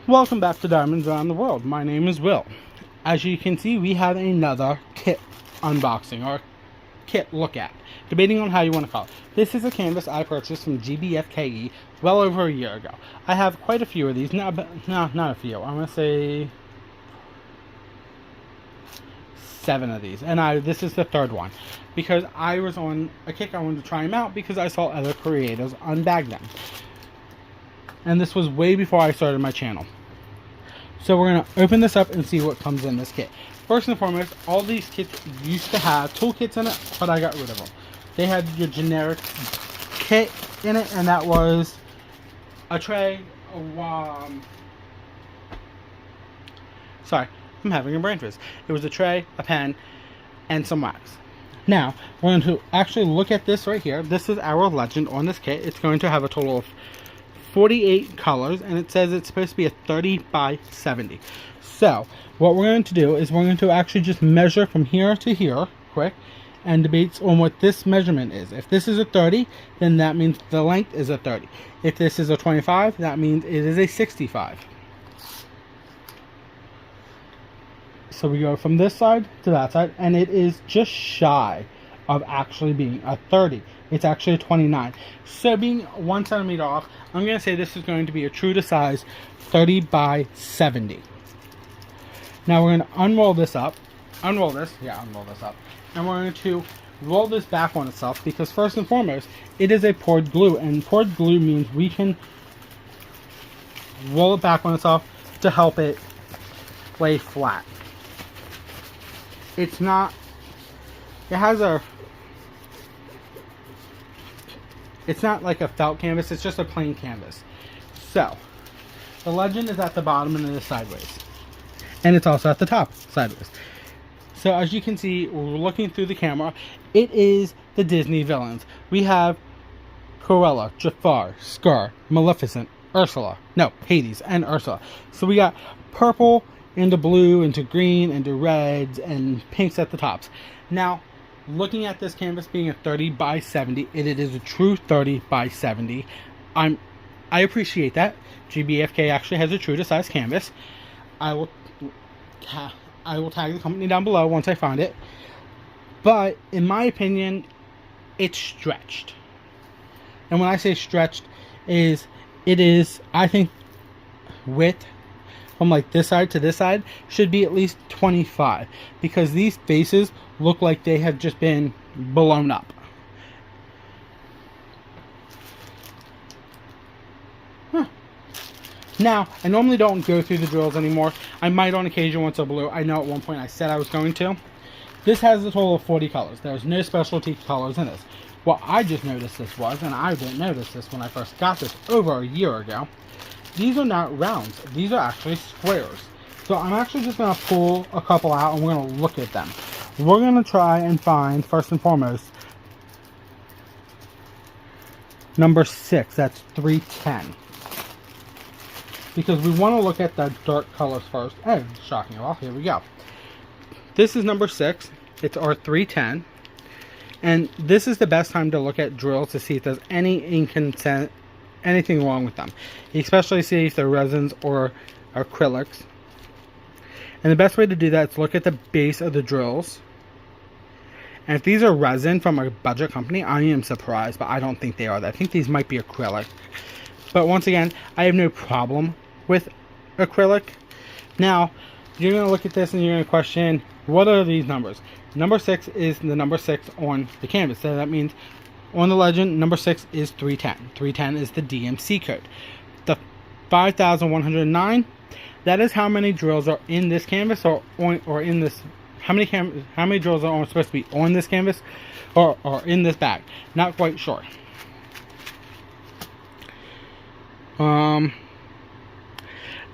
Welcome back to Diamonds Around the World. My name is Will. As you can see, we have another kit unboxing or kit look at, debating on how you want to call it. This is a canvas I purchased from GBFKE well over a year ago. I have quite a few of these. No, not a few. I'm going to say 7 of these. And this is the third one. Because I was on a kick, I wanted to try them out because I saw other creators unbag them. And this was way before I started my channel. So we're going to open this up and see what comes in this kit. First and foremost, all these kits used to have toolkits in it, but I got rid of them. They had your generic kit in it, and that was a tray, sorry, I'm having a brain frizz. It was a tray, a pen, and some wax. Now, we're going to actually look at this right here. This is our legend on this kit. It's going to have a total of 48 colors, and it says it's supposed to be a 30 by 70. So what we're going to do is we're going to actually just measure from here to here quick and debates on what this measurement is. If this is a 30, then that means the length is a 30. If this is a 25, that means it is a 65. So we go from this side to that side, and it is just shy of actually being a 30. It's actually a 29. So being 1 centimeter off, I'm going to say this is going to be a true to size 30 by 70. Now we're going to unroll this up. Unroll this up. And we're going to roll this back on itself because first and foremost, it is a poured glue. And poured glue means we can roll it back on itself to help it lay flat. It's not, it's not like a felt canvas, it's just a plain canvas. So, the legend is at the bottom and it is sideways. And it's also at the top, sideways. So as you can see, we're looking through the camera, it is the Disney villains. We have Cruella, Jafar, Scar, Maleficent, Hades, and Ursula. So we got purple into blue, into green, into reds, and pinks at the tops. Now, looking at this canvas being a 30 by 70, it is a true 30 by 70. I appreciate that. GBFK actually has a true to size canvas. I will tag the company down below once I find it. But in my opinion, it's stretched. And when I say stretched, it is, I think, width from like this side to this side should be at least 25, because these faces look like they have just been blown up. Now, I normally don't go through the drills anymore. I might on occasion once a blue. I know at one point I said I was going to. This has a total of 40 colors. There's no specialty colors in this. What I just noticed this was, and I didn't notice this when I first got this over a year ago, these are not rounds. These are actually squares. So I'm actually just going to pull a couple out and we're going to look at them. We're going to try and find, first and foremost, number 6. That's 310. Because we want to look at the dark colors first. Oh, shocking. Well, here we go. This is number 6. It's our 310. And this is the best time to look at drills to see if there's anything wrong with them. Especially see if they're resins or acrylics. And the best way to do that is look at the base of the drills. And if these are resin from a budget company, I am surprised, but I don't think they are. I think these might be acrylic. But once again, I have no problem with acrylic. Now, you're going to look at this and you're going to question, what are these numbers? Number 6 is the number 6 on the canvas. So that means on the legend, number 6 is 310. 310 is the DMC code. The 5,109, that is how many drills are in this canvas or in this. How many drills are supposed to be on this canvas or in this bag? Not quite sure.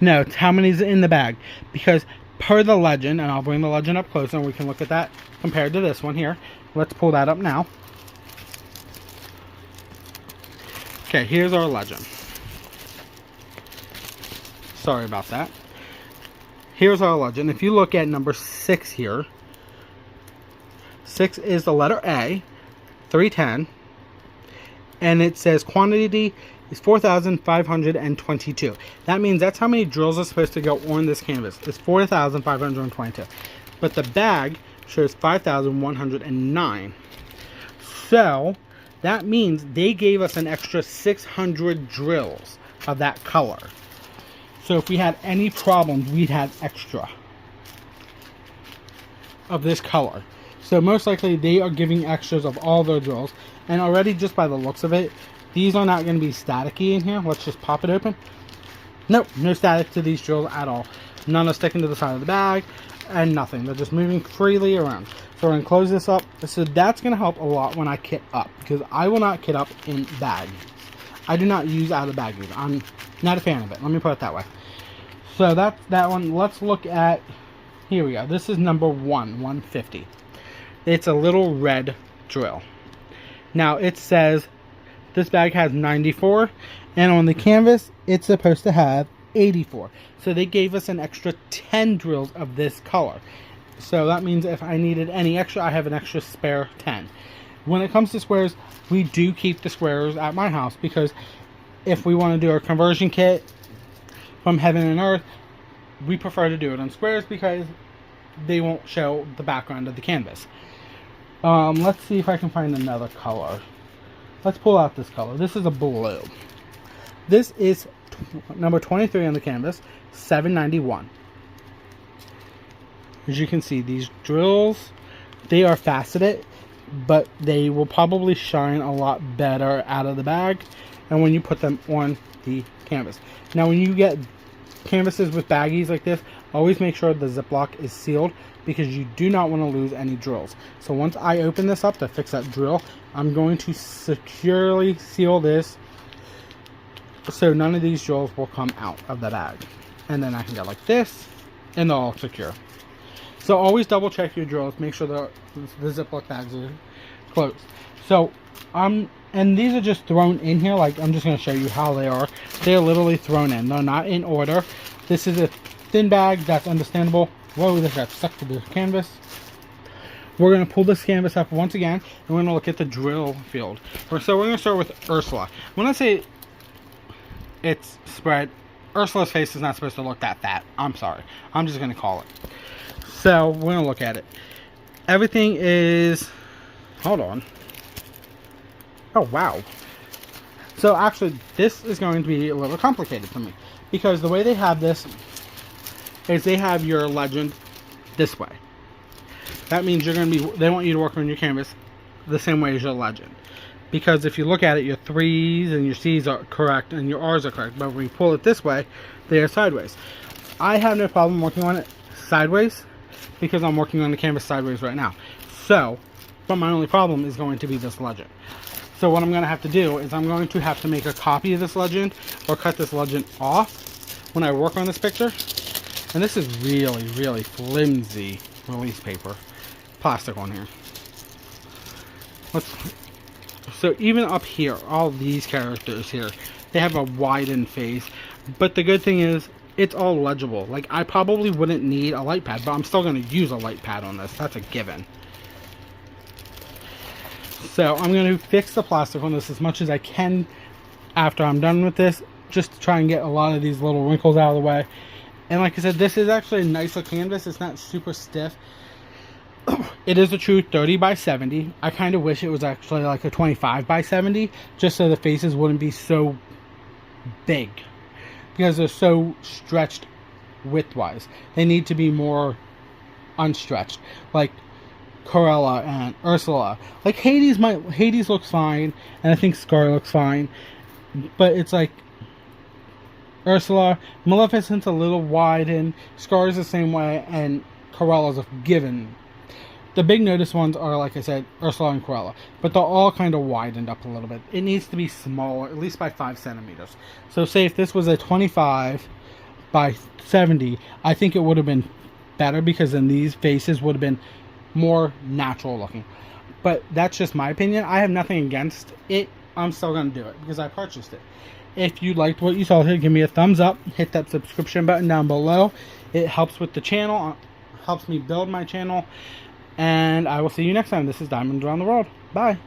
No, it's how many's in the bag. Because per the legend, and I'll bring the legend up closer and we can look at that compared to this one here. Let's pull that up now. Okay, here's our legend. Sorry about that. Here's our legend. If you look at number 6 here, 6 is the letter A, 310, and it says quantity is 4,522. That means that's how many drills are supposed to go on this canvas. It's 4,522. But the bag shows 5,109. So that means they gave us an extra 600 drills of that color. So if we had any problems, we'd have extra of this color. So most likely they are giving extras of all their drills. And already just by the looks of it, these are not going to be staticky in here. Let's just pop it open. Nope, no static to these drills at all. None are sticking to the side of the bag and nothing. They're just moving freely around. So we're going to close this up. So that's going to help a lot when I kit up, because I will not kit up in bags. I do not use out of bag either. I'm not a fan of it. Let me put it that way. So that's that one. Let's look at, here we go. This is number 150. It's a little red drill. Now it says this bag has 94, and on the canvas it's supposed to have 84. So they gave us an extra 10 drills of this color. So that means if I needed any extra, I have an extra spare 10. When it comes to squares, we do keep the squares at my house, because if we want to do a conversion kit from heaven and earth, we prefer to do it on squares because they won't show the background of the canvas. Let's see if I can find another color. Let's pull out this color. This is a blue. This is number 23 on the canvas, 791. As you can see, these drills, they are faceted, but they will probably shine a lot better out of the bag and when you put them on the canvas. Now when you get canvases with baggies like this, always make sure the Ziploc is sealed, because you do not want to lose any drills. So once I open this up to fix that drill, I'm going to securely seal this so none of these drills will come out of the bag. And then I can go like this, and they're all secure. So always double check your drills, make sure the Ziploc bags are closed. So and these are just thrown in here, like I'm just going to show you how they are. They're literally thrown in, they're not in order. This is a thin bag, that's understandable. Whoa, this got stuck to the canvas. We're going to pull this canvas up once again, and we're going to look at the drill field. So we're going to start with Ursula. When I say it's spread, Ursula's face is not supposed to look that fat. I'm sorry. I'm just going to call it. So we're going to look at it. Everything is, hold on. Oh, wow. So actually, this is going to be a little complicated for me, because the way they have this is they have your legend this way. That means you're going to be, they want you to work on your canvas the same way as your legend. Because if you look at it, your 3's and your C's are correct and your R's are correct. But when you pull it this way, they are sideways. I have no problem working on it sideways, because I'm working on the canvas sideways right now. So, but my only problem is going to be this legend. So what I'm going to have to do is I'm going to have to make a copy of this legend, or cut this legend off when I work on this picture. And this is really, really flimsy release paper. Plastic on here. So even up here, all these characters here, they have a widened face. But the good thing is, it's all legible. Like, I probably wouldn't need a light pad, but I'm still going to use a light pad on this. That's a given. So I'm going to fix the plastic on this as much as I can after I'm done with this, just to try and get a lot of these little wrinkles out of the way. And like I said, this is actually a nicer canvas. It's not super stiff. It is a true 30 by 70. I kind of wish it was actually like a 25 by 70, just so the faces wouldn't be so big, because they're so stretched widthwise. They need to be more unstretched, like Corella and Ursula. Like Hades looks fine, and I think Scar looks fine, but it's like Ursula, Maleficent's a little wide, and Scar's the same way, and Corella's a given. The big notice ones are, like I said, Ursula and Corella, but they're all kind of widened up a little bit. It needs to be smaller, at least by 5 centimeters. So say if this was a 25 by 70, I think it would have been better, because then these faces would have been more natural looking. But that's just my opinion. I have nothing against it. I'm still going to do it because I purchased it. If you liked what you saw here, give me a thumbs up. Hit that subscription button down below. It helps with the channel. Helps me build my channel. And I will see you next time. This is Diamonds Around the World. Bye.